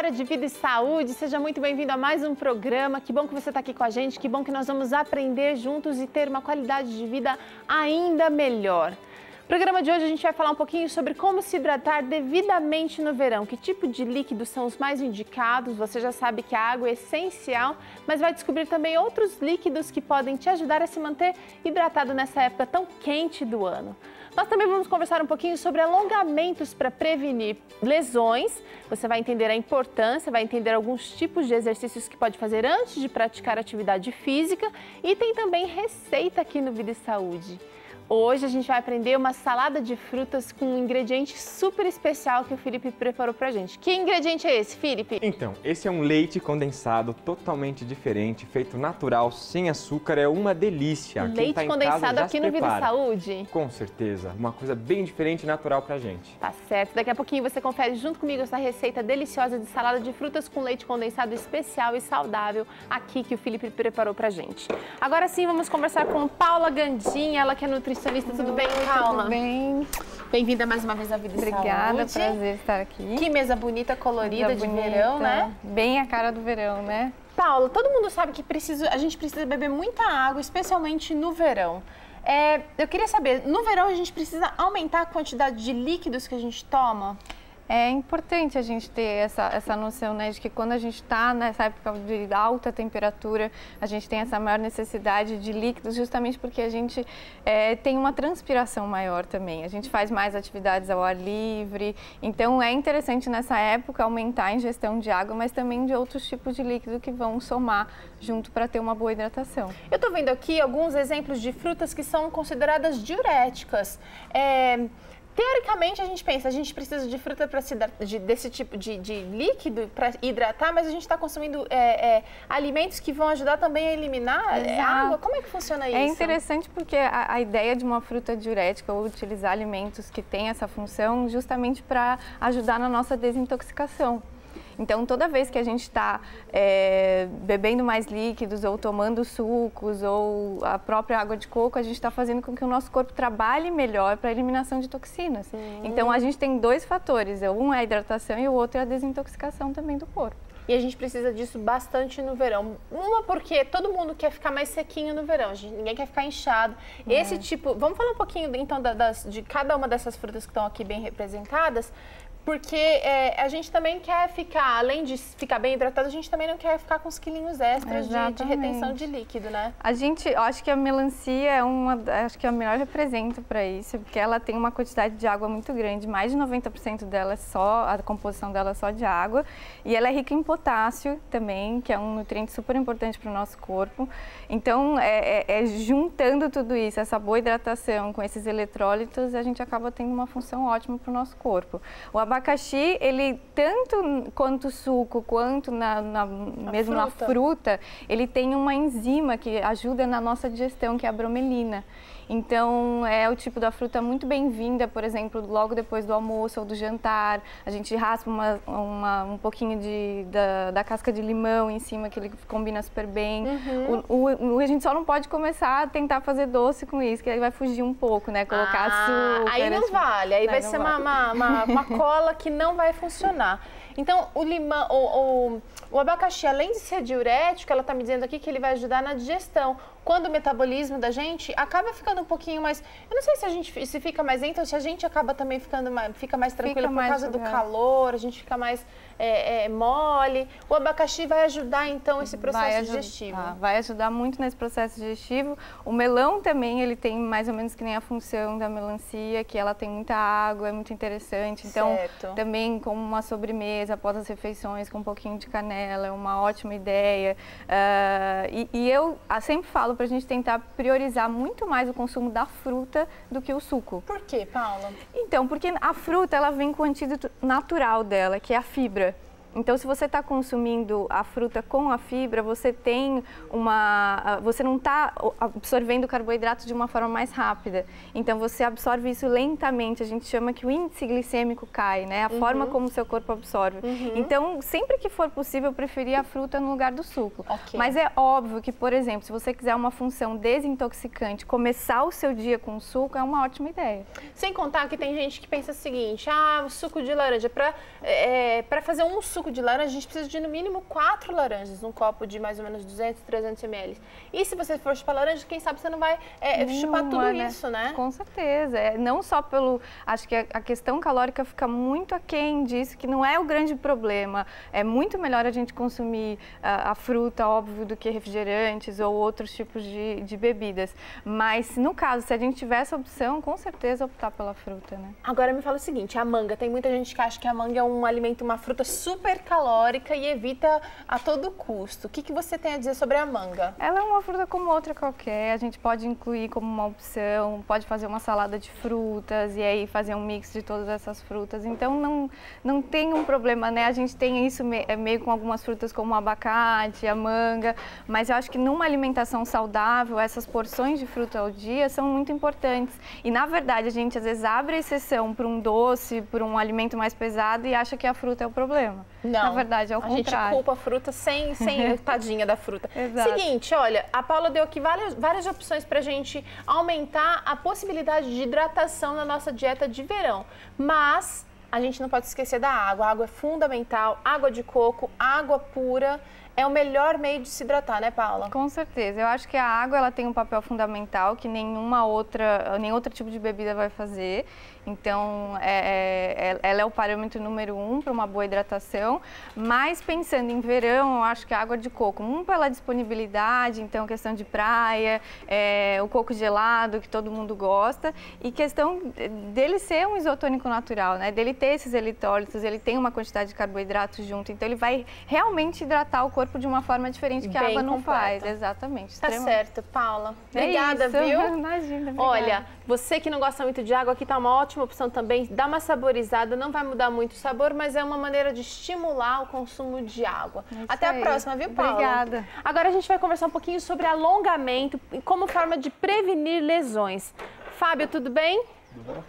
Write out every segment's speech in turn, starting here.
História de Vida e Saúde, seja muito bem-vindo a mais um programa. Que bom que você está aqui com a gente, que bom que nós vamos aprender juntos e ter uma qualidade de vida ainda melhor. No programa de hoje a gente vai falar um pouquinho sobre como se hidratar devidamente no verão, que tipo de líquidos são os mais indicados. Você já sabe que a água é essencial, mas vai descobrir também outros líquidos que podem te ajudar a se manter hidratado nessa época tão quente do ano. Nós também vamos conversar um pouquinho sobre alongamentos para prevenir lesões. Você vai entender a importância, vai entender alguns tipos de exercícios que pode fazer antes de praticar atividade física e tem também receita aqui no Vida e Saúde. Hoje a gente vai aprender uma salada de frutas com um ingrediente super especial que o Felipe preparou pra gente. Que ingrediente é esse, Felipe? Então, esse é um leite condensado totalmente diferente, feito natural, sem açúcar, é uma delícia. Leite condensado aqui no Vida e Saúde? Com certeza, uma coisa bem diferente e natural pra gente. Tá certo, daqui a pouquinho você confere junto comigo essa receita deliciosa de salada de frutas com leite condensado especial e saudável aqui que o Felipe preparou pra gente. Agora sim, vamos conversar com Paula Gandin, ela que é nutricionista. Tudo bem, Paula? Tudo bem. Bem-vinda mais uma vez à Vida e Saúde. Obrigada, prazer estar aqui. Que mesa bonita, colorida, de verão, né? Bem a cara do verão, né? Paula, todo mundo sabe que a gente precisa beber muita água, especialmente no verão. Eu queria saber, no verão a gente precisa aumentar a quantidade de líquidos que a gente toma? É importante a gente ter essa noção, né, de que quando a gente está nessa época de alta temperatura, a gente tem essa maior necessidade de líquidos, justamente porque a gente tem uma transpiração maior também. A gente faz mais atividades ao ar livre, então é interessante nessa época aumentar a ingestão de água, mas também de outros tipos de líquido que vão somar junto para ter uma boa hidratação. Eu estou vendo aqui alguns exemplos de frutas que são consideradas diuréticas. Teoricamente, a gente pensa, a gente precisa de fruta desse tipo de líquido para hidratar, mas a gente está consumindo alimentos que vão ajudar também a eliminar água. Como é que funciona isso? É interessante porque a ideia de uma fruta diurética ou utilizar alimentos que têm essa função justamente para ajudar na nossa desintoxicação. Então, toda vez que a gente está bebendo mais líquidos ou tomando sucos ou a própria água de coco, a gente está fazendo com que o nosso corpo trabalhe melhor para a eliminação de toxinas. Então, a gente tem dois fatores, um é a hidratação e o outro é a desintoxicação também do corpo. E a gente precisa disso bastante no verão. Uma porque todo mundo quer ficar mais sequinho no verão, ninguém quer ficar inchado. Esse tipo, vamos falar um pouquinho então de cada uma dessas frutas que estão aqui bem representadas. Porque a gente também quer ficar, além de ficar bem hidratado, a gente também não quer ficar com os quilinhos extras de retenção de líquido, né? Eu acho que a melancia acho que a melhor representa para isso, porque ela tem uma quantidade de água muito grande, mais de 90% dela a composição dela é só de água, e ela é rica em potássio também, que é um nutriente super importante para o nosso corpo. Então, juntando tudo isso, essa boa hidratação com esses eletrólitos, a gente acaba tendo uma função ótima para o nosso corpo. O abacaxi, ele tanto quanto o suco, quanto mesmo na fruta, ele tem uma enzima que ajuda na nossa digestão, que é a bromelina. Então, é o tipo da fruta muito bem-vinda, por exemplo, logo depois do almoço ou do jantar. A gente raspa um pouquinho da casca de limão em cima, que ele combina super bem. A gente só não pode começar a tentar fazer doce com isso, que aí vai fugir um pouco, né? Colocar açúcar. Aí não vale, aí vai ser uma cola que não vai funcionar. Então, o limão, o abacaxi, além de ser diurético, ela está me dizendo aqui que ele vai ajudar na digestão. Quando o metabolismo da gente acaba ficando um pouquinho mais... Eu não sei se fica mais lento ou se a gente acaba também fica mais tranquilo por causa do calor, a gente fica mais mole. O abacaxi vai ajudar, então, esse processo digestivo. Vai ajudar muito nesse processo digestivo. O melão também, ele tem mais ou menos que nem a função da melancia, que ela tem muita água, é muito interessante. Então, também como uma sobremesa após as refeições, com um pouquinho de canela, é uma ótima ideia. Eu sempre falo para a gente tentar priorizar muito mais o consumo da fruta do que o suco. Por quê, Paula? Então, porque a fruta, ela vem com o antídoto natural dela, que é a fibra. Então, se você está consumindo a fruta com a fibra, você não está absorvendo o carboidrato de uma forma mais rápida. Então, você absorve isso lentamente. A gente chama que o índice glicêmico cai, né? A forma como o seu corpo absorve. Então, sempre que for possível, eu preferir a fruta no lugar do suco. Mas é óbvio que, por exemplo, se você quiser uma função desintoxicante, começar o seu dia com suco é uma ótima ideia. Sem contar que tem gente que pensa o seguinte, o suco de laranja, para fazer um suco suco de laranja, a gente precisa de no mínimo 4 laranjas, num copo de mais ou menos 200, 300 ml. E se você for chupar laranja, quem sabe você não vai chupar tudo isso, né? Com certeza. Não só pelo... Acho que a questão calórica fica muito aquém disso, que não é o grande problema. É muito melhor a gente consumir a fruta, óbvio, do que refrigerantes ou outros tipos de bebidas. Mas, no caso, se a gente tiver essa opção, com certeza optar pela fruta, né? Agora me fala o seguinte, a manga, tem muita gente que acha que a manga é um alimento, uma fruta super calórica e evita a todo custo. O que você tem a dizer sobre a manga? Ela é uma fruta como outra qualquer, a gente pode incluir como uma opção, pode fazer uma salada de frutas e aí fazer um mix de todas essas frutas. Então não tem um problema, né? A gente tem isso meio com algumas frutas como o abacate, a manga, mas eu acho que numa alimentação saudável, essas porções de fruta ao dia são muito importantes. E na verdade a gente às vezes abre exceção para um doce, por um alimento mais pesado e acha que a fruta é o problema. Não, na verdade é o contrário. A gente culpa a fruta sem tadinha da fruta. Exato. Seguinte, olha, a Paula deu aqui várias opções para a gente aumentar a possibilidade de hidratação na nossa dieta de verão. Mas a gente não pode esquecer da água. A água é fundamental, água de coco, água pura. É o melhor meio de se hidratar, né, Paula? Com certeza. Eu acho que a água ela tem um papel fundamental que nenhum outro tipo de bebida vai fazer. Então, ela é o parâmetro número 1 para uma boa hidratação. Mas pensando em verão, eu acho que a água de coco, pela disponibilidade, então questão de praia, o coco gelado, que todo mundo gosta, e questão dele ser um isotônico natural, né? Dele ter esses eletrólitos, ele tem uma quantidade de carboidratos junto, então ele vai realmente hidratar o corpo de uma forma diferente que a água não faz. Exatamente. Tá certo, Paula. Obrigada, viu? Imagina, obrigada. Olha, você que não gosta muito de água, aqui tá uma ótima opção também. Dá uma saborizada, não vai mudar muito o sabor, mas é uma maneira de estimular o consumo de água. Até a próxima, viu, Paula? Obrigada. Agora a gente vai conversar um pouquinho sobre alongamento como forma de prevenir lesões. Fábio, tudo bem? Tudo bom?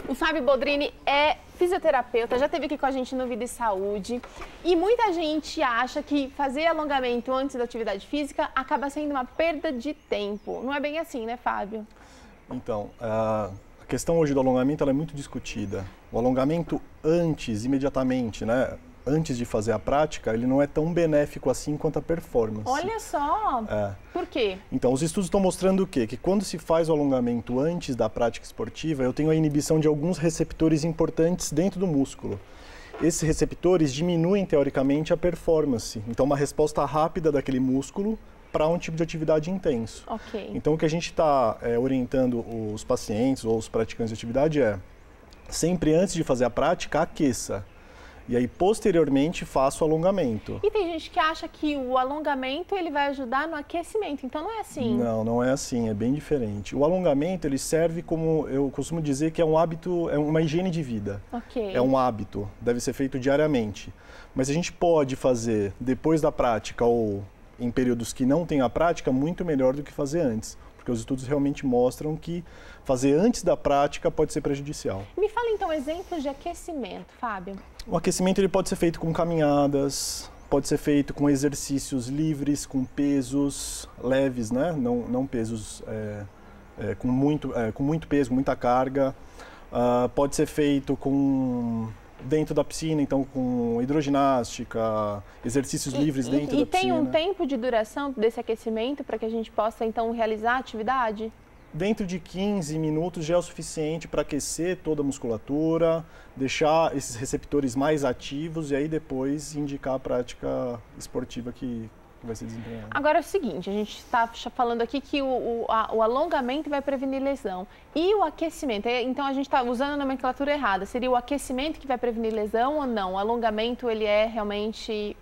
O Fábio Boldrini é fisioterapeuta, já esteve aqui com a gente no Vida e Saúde. E muita gente acha que fazer alongamento antes da atividade física acaba sendo uma perda de tempo. Não é bem assim, né, Fábio? Então, a questão hoje do alongamento ela é muito discutida. O alongamento imediatamente, né? Antes de fazer a prática, ele não é tão benéfico assim quanto a performance. Olha só! Por quê? Então, os estudos estão mostrando o quê? Que quando se faz o alongamento antes da prática esportiva, eu tenho a inibição de alguns receptores importantes dentro do músculo. Esses receptores diminuem, teoricamente, a performance. Então, uma resposta rápida daquele músculo para um tipo de atividade intenso. Ok. Então, o que a gente está orientando os pacientes ou os praticantes de atividade sempre antes de fazer a prática, aqueça. E aí, posteriormente, faço o alongamento. E tem gente que acha que o alongamento ele vai ajudar no aquecimento, então não é assim? Não, não é assim, é bem diferente. O alongamento, ele serve como, eu costumo dizer que é um hábito, é uma higiene de vida. Ok. É um hábito, deve ser feito diariamente. Mas a gente pode fazer depois da prática ou em períodos que não tem a prática, muito melhor do que fazer antes. Porque os estudos realmente mostram que fazer antes da prática pode ser prejudicial. Me fala então exemplos de aquecimento, Fábio. O aquecimento ele pode ser feito com caminhadas, pode ser feito com exercícios livres, com pesos leves, né? Não pesos com muito peso, muita carga. Pode ser feito dentro da piscina, então com hidroginástica, exercícios livres dentro da piscina. E tem um tempo de duração desse aquecimento para que a gente possa então realizar a atividade? Dentro de 15 minutos já é o suficiente para aquecer toda a musculatura, deixar esses receptores mais ativos e aí depois indicar a prática esportiva que vai ser desempenhada. Agora é o seguinte, a gente está falando aqui que o alongamento vai prevenir lesão. E o aquecimento? Então a gente está usando a nomenclatura errada. Seria o aquecimento que vai prevenir lesão ou não? O alongamento ele é realmente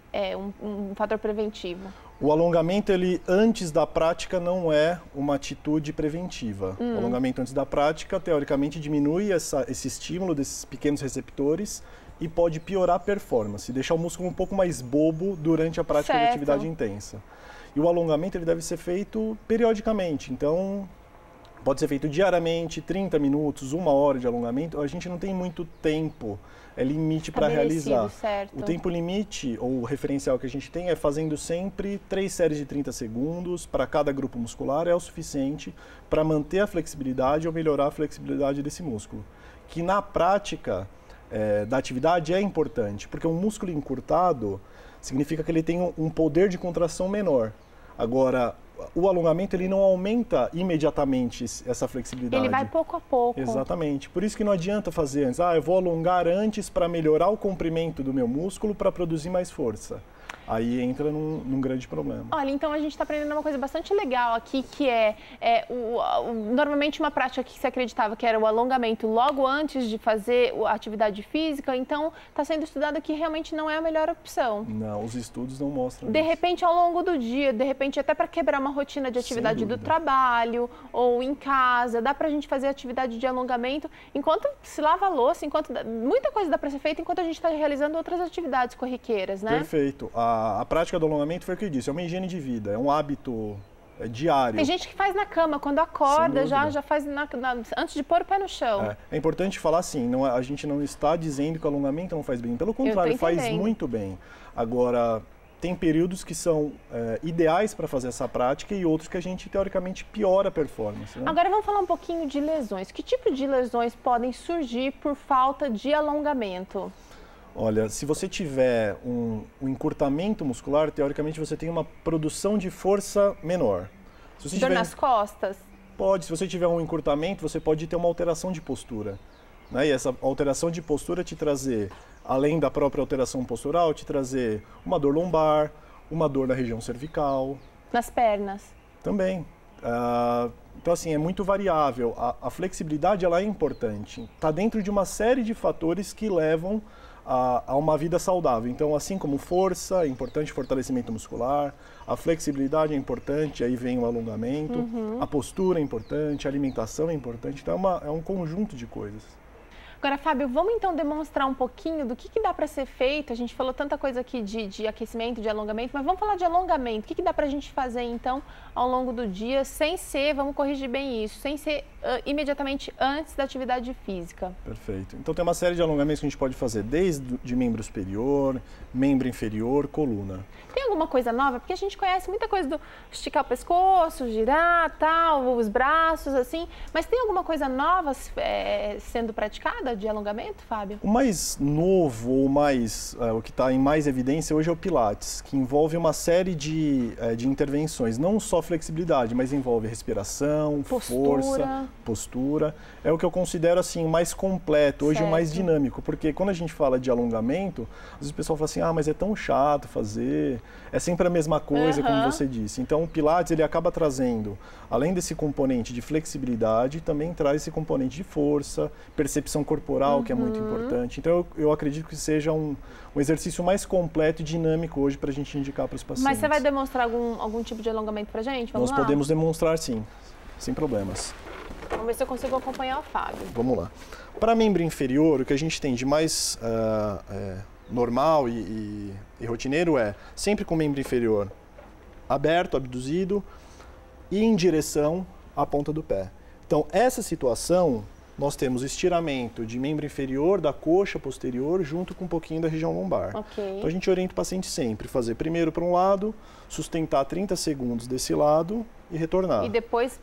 um fator preventivo? O alongamento, ele antes da prática, não é uma atitude preventiva. O alongamento antes da prática, teoricamente, diminui esse estímulo desses pequenos receptores e pode piorar a performance, deixar o músculo um pouco mais bobo durante a prática de atividade intensa. E o alongamento ele deve ser feito periodicamente, então pode ser feito diariamente, 30 minutos, 1 hora de alongamento. A gente não tem muito tempo, limite para realizar. Certo. O tempo limite, ou o referencial que a gente tem, é fazendo sempre 3 séries de 30 segundos para cada grupo muscular, é o suficiente para manter a flexibilidade ou melhorar a flexibilidade desse músculo. Que na prática da atividade é importante, porque um músculo encurtado significa que ele tem um poder de contração menor. Agora, o alongamento ele não aumenta imediatamente essa flexibilidade. Ele vai pouco a pouco. Exatamente. Por isso que não adianta fazer antes. Eu vou alongar antes para melhorar o comprimento do meu músculo para produzir mais força. Aí entra num grande problema. Olha, então a gente está aprendendo uma coisa bastante legal aqui, que normalmente uma prática que se acreditava que era o alongamento logo antes de fazer a atividade física, então está sendo estudado que realmente não é a melhor opção. Não, os estudos não mostram De isso. repente, ao longo do dia, de repente até para quebrar uma rotina de atividade do trabalho ou em casa, dá para a gente fazer atividade de alongamento enquanto se lava a louça, muita coisa dá para ser feita enquanto a gente está realizando outras atividades corriqueiras, né? Perfeito. A prática do alongamento foi o que eu disse, é uma higiene de vida, é um hábito diário. Tem gente que faz na cama, quando acorda, já faz antes de pôr o pé no chão. É importante falar assim, a gente não está dizendo que o alongamento não faz bem, pelo contrário, faz muito bem. Agora, tem períodos que são ideais para fazer essa prática e outros que a gente, teoricamente, piora a performance. Né? Agora vamos falar um pouquinho de lesões. Que tipo de lesões podem surgir por falta de alongamento? Olha, se você tiver um encurtamento muscular, teoricamente você tem uma produção de força menor. Se você Dor nas costas? Pode. Se você tiver um encurtamento, você pode ter uma alteração de postura. Né? E essa alteração de postura te trazer, além da própria alteração postural, te trazer uma dor lombar, uma dor na região cervical. Nas pernas? Também. Então, assim, é muito variável. A flexibilidade, ela é importante. Está dentro de uma série de fatores que levam a uma vida saudável. Então, assim como força, é importante fortalecimento muscular, a flexibilidade é importante, aí vem o alongamento, a postura é importante, a alimentação é importante, então é um conjunto de coisas. Agora, Fábio, vamos então demonstrar um pouquinho do que dá para ser feito. A gente falou tanta coisa aqui de aquecimento, de alongamento, mas vamos falar de alongamento. O que dá para a gente fazer então ao longo do dia, sem ser, vamos corrigir bem isso, sem ser imediatamente antes da atividade física? Perfeito. Então tem uma série de alongamentos que a gente pode fazer, desde de membro superior, membro inferior, coluna. Tem alguma coisa nova? Porque a gente conhece muita coisa do esticar o pescoço, girar, tal, os braços, assim, mas tem alguma coisa nova sendo praticada de alongamento, Fábio? O mais novo, ou o que está em mais evidência hoje é o Pilates, que envolve uma série de intervenções, não só flexibilidade, mas envolve respiração, força, postura. É o que eu considero assim o mais completo, hoje o mais dinâmico, porque quando a gente fala de alongamento, às vezes o pessoal fala assim, mas é tão chato fazer, é sempre a mesma coisa, como você disse. Então o Pilates ele acaba trazendo, além desse componente de flexibilidade, também traz esse componente de força, percepção corporal, que é muito importante. Então eu acredito que seja um exercício mais completo e dinâmico hoje para a gente indicar para os pacientes. Mas você vai demonstrar algum tipo de alongamento para a gente? Nós podemos demonstrar sim, sem problemas. Vamos ver se eu consigo acompanhar o Fábio. Vamos lá. Para membro inferior, o que a gente tem de mais normal e rotineiro é sempre com o membro inferior aberto, abduzido e em direção à ponta do pé. Então, essa situação, nós temos estiramento de membro inferior, da coxa posterior, junto com um pouquinho da região lombar. Então, a gente orienta o paciente sempre fazer primeiro para um lado, sustentar 30 segundos desse lado e retornar. E depois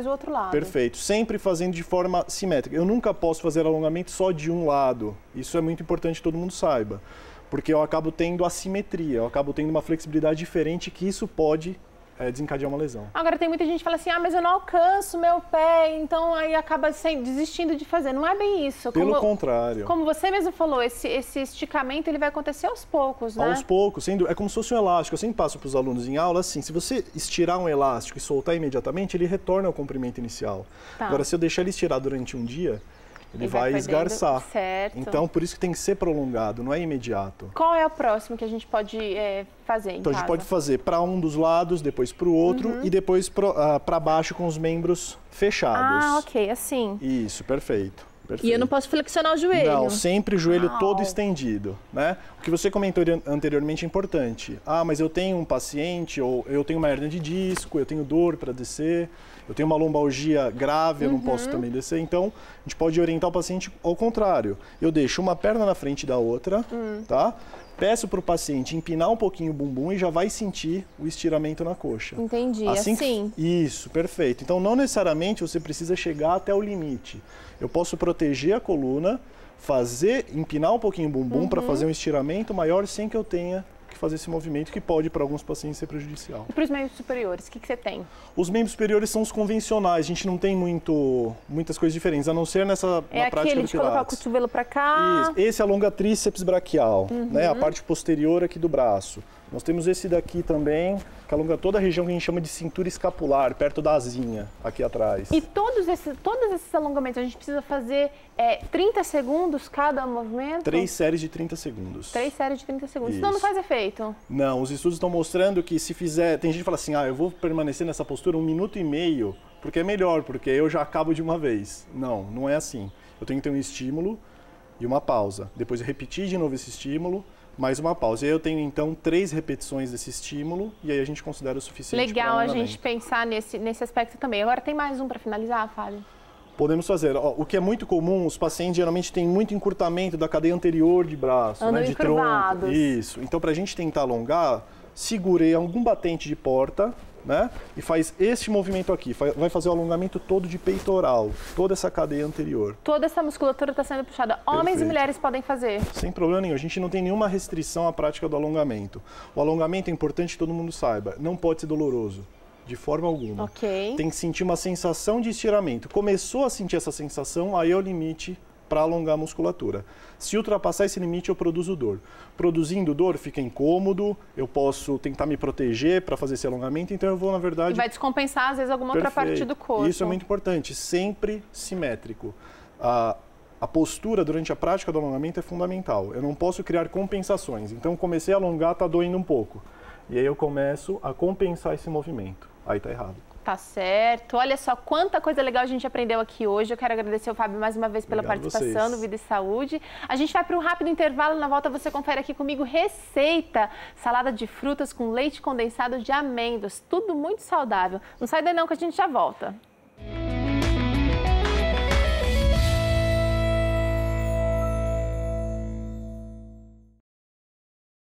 o outro lado. Perfeito. Sempre fazendo de forma simétrica. Eu nunca posso fazer alongamento só de um lado. Isso é muito importante que todo mundo saiba. Porque eu acabo tendo assimetria, eu acabo tendo uma flexibilidade diferente que isso pode desencadear uma lesão. Agora tem muita gente que fala assim, mas eu não alcanço meu pé, então aí acaba desistindo de fazer. Não é bem isso. Pelo contrário. Como você mesmo falou, esse esticamento ele vai acontecer aos poucos, né? Aos poucos, é como se fosse um elástico. Eu sempre passo para os alunos em aula assim, se você estirar um elástico e soltar imediatamente, ele retorna ao comprimento inicial. Agora, se eu deixar ele estirar durante um dia, ele vai esgarçar. Certo. Então, por isso que tem que ser prolongado, não é imediato. Qual é o próximo que a gente pode fazer em Então, casa? a gente pode fazer para um dos lados, depois para o outro e depois para baixo com os membros fechados. Ok, assim. Isso, perfeito. E eu não posso flexionar o joelho? Não, sempre o joelho todo estendido, né? O que você comentou anteriormente é importante. Mas eu tenho um paciente, ou eu tenho uma hernia de disco, eu tenho dor para descer, eu tenho uma lombalgia grave, eu não posso também descer. Então, a gente pode orientar o paciente ao contrário. Eu deixo uma perna na frente da outra, tá? Peço para o paciente empinar um pouquinho o bumbum e já vai sentir o estiramento na coxa. Entendi, Isso, perfeito. Então, não necessariamente você precisa chegar até o limite. Eu posso proteger a coluna, empinar um pouquinho o bumbum para fazer um estiramento maior sem que eu tenha que fazer esse movimento que pode, para alguns pacientes, ser prejudicial. E para os membros superiores, o que você tem? Os membros superiores são os convencionais, a gente não tem muitas coisas diferentes, a não ser na prática do Pilates. É aquele de colocar o cotovelo para cá. Isso. Esse alonga tríceps braquial, né, a parte posterior aqui do braço. Nós temos esse daqui também, que alonga toda a região que a gente chama de cintura escapular, perto da asinha, aqui atrás. E todos esses alongamentos, a gente precisa fazer 30 segundos cada movimento? 3 séries de 30 segundos. 3 séries de 30 segundos. Isso. Senão não faz efeito? Não, os estudos estão mostrando que se fizer... Tem gente que fala assim, eu vou permanecer nessa postura 1,5 minutos, porque é melhor, porque eu já acabo de uma vez. Não, não é assim. Eu tenho que ter um estímulo e uma pausa. Depois eu repetir de novo esse estímulo, mais uma pausa. E aí eu tenho, então, 3 repetições desse estímulo e aí a gente considera o suficiente. Legal a gente pensar nesse aspecto também. Agora tem mais um para finalizar, Fábio? Podemos fazer. O que é muito comum, os pacientes geralmente têm muito encurtamento da cadeia anterior de braço, né, de tronco. Isso. Então, para a gente tentar alongar, segurei algum batente de porta, né, e faz este movimento aqui. Vai fazer o alongamento todo de peitoral, toda essa cadeia anterior. Toda essa musculatura está sendo puxada. Homens e mulheres podem fazer? Sem problema nenhum. A gente não tem nenhuma restrição à prática do alongamento. O alongamento é importante que todo mundo saiba. Não pode ser doloroso. De forma alguma. Ok. Tem que sentir uma sensação de estiramento. Começou a sentir essa sensação, aí é o limite para alongar a musculatura. Se ultrapassar esse limite, eu produzo dor. Produzindo dor, fica incômodo, eu posso tentar me proteger para fazer esse alongamento, então eu vou, na verdade... E vai descompensar, às vezes, alguma outra parte do corpo. Isso é muito importante, sempre simétrico. A postura durante a prática do alongamento é fundamental. Eu não posso criar compensações. Então, comecei a alongar, está doendo um pouco. E aí eu começo a compensar esse movimento. Aí tá errado. Tá certo. Olha só quanta coisa legal a gente aprendeu aqui hoje. Eu quero agradecer ao Fábio mais uma vez pela participação no Vida e Saúde. A gente vai para um rápido intervalo. Na volta você confere aqui comigo receita. Salada de frutas com leite condensado de amêndoas. Tudo muito saudável. Não sai daí não que a gente já volta.